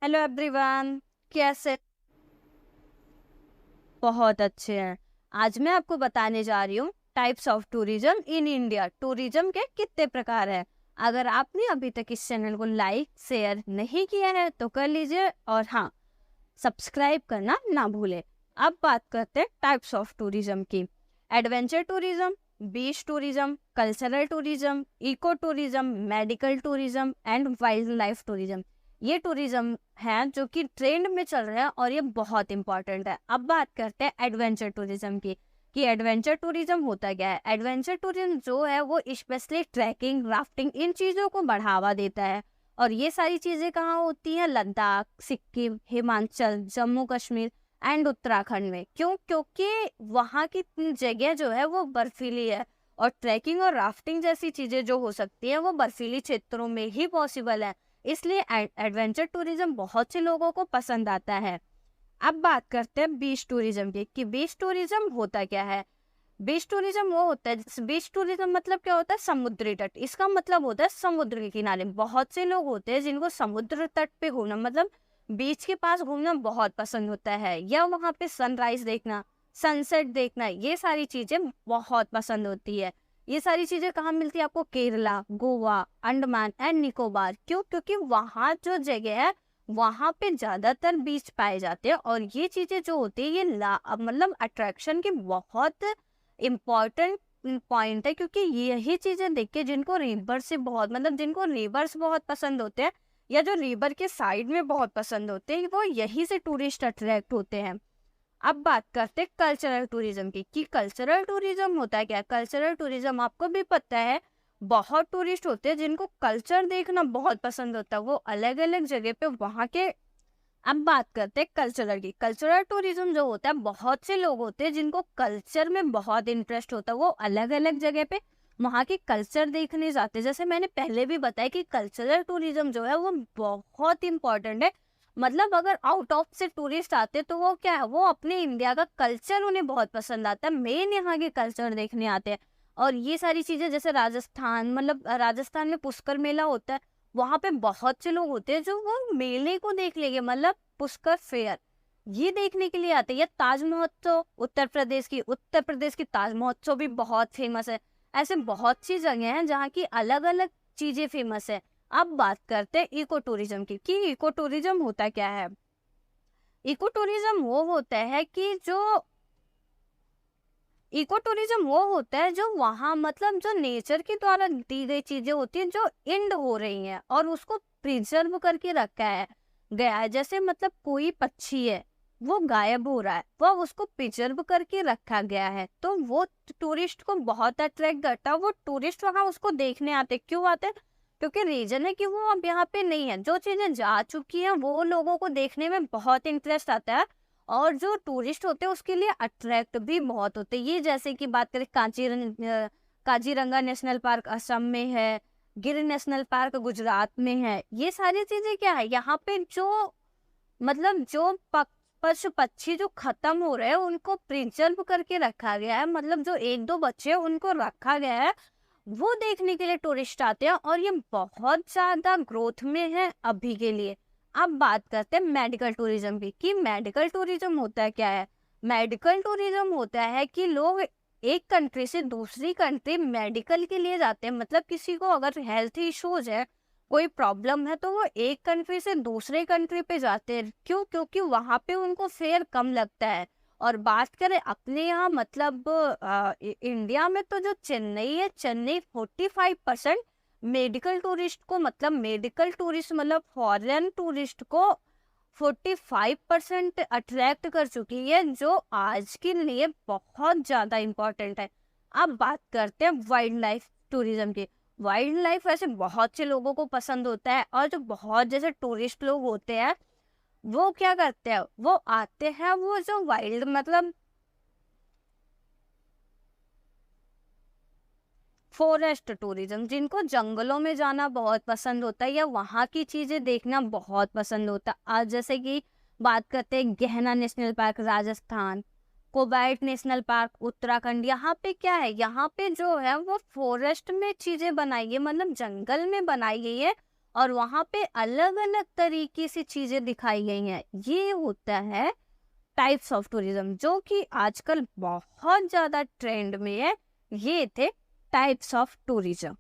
Hello everyone, कैसे? बहुत अच्छे हैं। आज मैं आपको बताने जा रही हूँ types of tourism in India. Tourism के कितने प्रकार हैं। अगर आपने अभी तक इस चैनल को लाइक शेयर नहीं किया है तो कर लीजिए, और हाँ, सब्सक्राइब करना ना भूलें। अब बात करते हैं टाइप्स ऑफ टूरिज्म की। Adventure tourism, beach tourism, cultural tourism, eco tourism, medical tourism and wildlife tourism. ये टूरिज्म है जो कि ट्रेंड में चल रहे हैं और ये बहुत इंपॉर्टेंट है। अब बात करते हैं एडवेंचर टूरिज्म की कि एडवेंचर टूरिज्म होता क्या है। एडवेंचर टूरिज्म जो है वो स्पेशली ट्रैकिंग, राफ्टिंग, इन चीज़ों को बढ़ावा देता है। और ये सारी चीज़ें कहाँ होती हैं? लद्दाख, सिक्किम, हिमाचल, जम्मू कश्मीर एंड उत्तराखंड में। क्यों? क्योंकि वहाँ की जगह जो है वो बर्फीली है, और ट्रैकिंग और राफ्टिंग जैसी चीज़ें जो हो सकती हैं वो बर्फीली क्षेत्रों में ही पॉसिबल है। इसलिए एडवेंचर टूरिज्म बहुत से लोगों को पसंद आता है। अब बात करते हैं बीच टूरिज्म की कि बीच टूरिज्म होता क्या है। बीच टूरिज्म वो होता है, बीच टूरिज्म मतलब क्या होता है? समुद्री तट। इसका मतलब होता है समुद्र के किनारे। बहुत से लोग होते हैं जिनको समुद्र तट पे घूमना, मतलब बीच के पास घूमना बहुत पसंद होता है, या वहाँ पे सनराइज देखना, सनसेट देखना, ये सारी चीजें बहुत पसंद होती है। ये सारी चीजें कहाँ मिलती है आपको? केरला, गोवा, अंडमान एंड निकोबार। क्यों? क्योंकि वहाँ जो जगह है वहाँ पे ज्यादातर बीच पाए जाते हैं, और ये चीजें जो होती है ये मतलब अट्रैक्शन की बहुत इम्पॉर्टेंट पॉइंट है। क्योंकि यही चीजें देख के जिनको रिवर से बहुत, मतलब जिनको रिवर्स बहुत पसंद होते हैं, या जो रिवर के साइड में बहुत पसंद होते हैं, वो यही से टूरिस्ट अट्रैक्ट होते हैं। अब बात करते हैं कल्चरल टूरिज्म की कि कल्चरल टूरिज्म होता है क्या। कल्चरल टूरिज्म आपको भी पता है, बहुत टूरिस्ट होते हैं जिनको कल्चर देखना बहुत पसंद होता है, वो अलग अलग जगह पे वहाँ के। अब बात करते हैं कल्चरल की। कल्चरल टूरिज्म जो होता है, बहुत से लोग होते हैं जिनको कल्चर में बहुत इंटरेस्ट होता है, वो अलग अलग जगह पे वहाँ के कल्चर देखने जाते हैं। जैसे मैंने पहले भी बताया कि कल्चरल टूरिज्म जो है वो बहुत इंपॉर्टेंट है। मतलब अगर आउट ऑफ से टूरिस्ट आते तो वो क्या है, वो अपने इंडिया का कल्चर उन्हें बहुत पसंद आता है, मेन यहाँ के कल्चर देखने आते हैं। और ये सारी चीजें जैसे राजस्थान, मतलब राजस्थान में पुष्कर मेला होता है, वहां पे बहुत से लोग होते हैं जो वो मेले को देख लेंगे, मतलब पुष्कर फेयर, ये देखने के लिए आते हैं। या ताज महोत्सव, उत्तर प्रदेश की ताज महोत्सव भी बहुत फेमस है। ऐसे बहुत सी जगह हैं जहाँ की अलग अलग चीजें फेमस है। अब बात करते हैं इको टूरिज्म की कि इको टूरिज्म होता क्या है। इको टूरिज्म वो होता है कि जो इको टूरिज्म वो होता है जो वहाँ, मतलब जो नेचर के द्वारा दी गई चीजें होती हैं जो इंड हो रही हैं और उसको प्रिजर्व करके रखा है गया है। जैसे मतलब कोई पक्षी है, वो गायब हो रहा है, वो उसको प्रिजर्व करके रखा गया है, तो वो टूरिस्ट को बहुत अट्रैक्ट करता है। वो टूरिस्ट वहाँ उसको देखने आते। क्यों आते हैं? क्योंकि रीजन है कि वो अब यहाँ पे नहीं है। जो चीजें जा चुकी हैं वो लोगों को देखने में बहुत इंटरेस्ट आता है, और जो टूरिस्ट होते हैं उसके लिए अट्रैक्ट भी बहुत होते हैं। ये जैसे कि बात करें काजीरंगा नेशनल पार्क असम में है, गिर नेशनल पार्क गुजरात में है। ये सारी चीजें क्या है, यहाँ पे जो मतलब जो पशु पक्षी जो खत्म हो रहे हैं उनको प्रिजर्व करके रखा गया है, मतलब जो एक दो बच्चे हैं उनको रखा गया है, वो देखने के लिए टूरिस्ट आते हैं, और ये बहुत ज्यादा ग्रोथ में है अभी के लिए। अब बात करते हैं मेडिकल टूरिज्म की कि मेडिकल टूरिज्म होता क्या है। मेडिकल टूरिज्म होता है कि लोग एक कंट्री से दूसरी कंट्री मेडिकल के लिए जाते हैं। मतलब किसी को अगर हेल्थ इश्यूज है, कोई प्रॉब्लम है, तो वो एक कंट्री से दूसरे कंट्री पे जाते हैं। क्यों? क्योंकि वहां पे उनको फेयर कम लगता है। और बात करें अपने यहाँ, मतलब इंडिया में, तो जो चेन्नई है, चेन्नई 45% मेडिकल टूरिस्ट को, मतलब मेडिकल टूरिस्ट मतलब फॉरेन टूरिस्ट को 45% अट्रैक्ट कर चुकी है, जो आज के लिए बहुत ज्यादा इम्पोर्टेंट है। अब बात करते हैं वाइल्ड लाइफ टूरिज्म की। वाइल्ड लाइफ वैसे बहुत से लोगों को पसंद होता है, और जो बहुत जैसे टूरिस्ट लोग होते हैं वो क्या करते हैं, वो आते हैं, वो जो वाइल्ड मतलब फॉरेस्ट टूरिज्म, जिनको जंगलों में जाना बहुत पसंद होता है या वहाँ की चीजें देखना बहुत पसंद होता है। आज जैसे कि बात करते हैं गहना national park Rajasthan, Corbett national park Uttarakhand. यहाँ पे क्या है, यहाँ पे जो है वो फॉरेस्ट में चीजें बनाई है, मतलब जंगल में बनाई गई है, और वहाँ पे अलग अलग तरीके से चीजें दिखाई गई हैं। ये होता है टाइप्स ऑफ टूरिज्म, जो कि आजकल बहुत ज्यादा ट्रेंड में है। ये थे टाइप्स ऑफ टूरिज्म।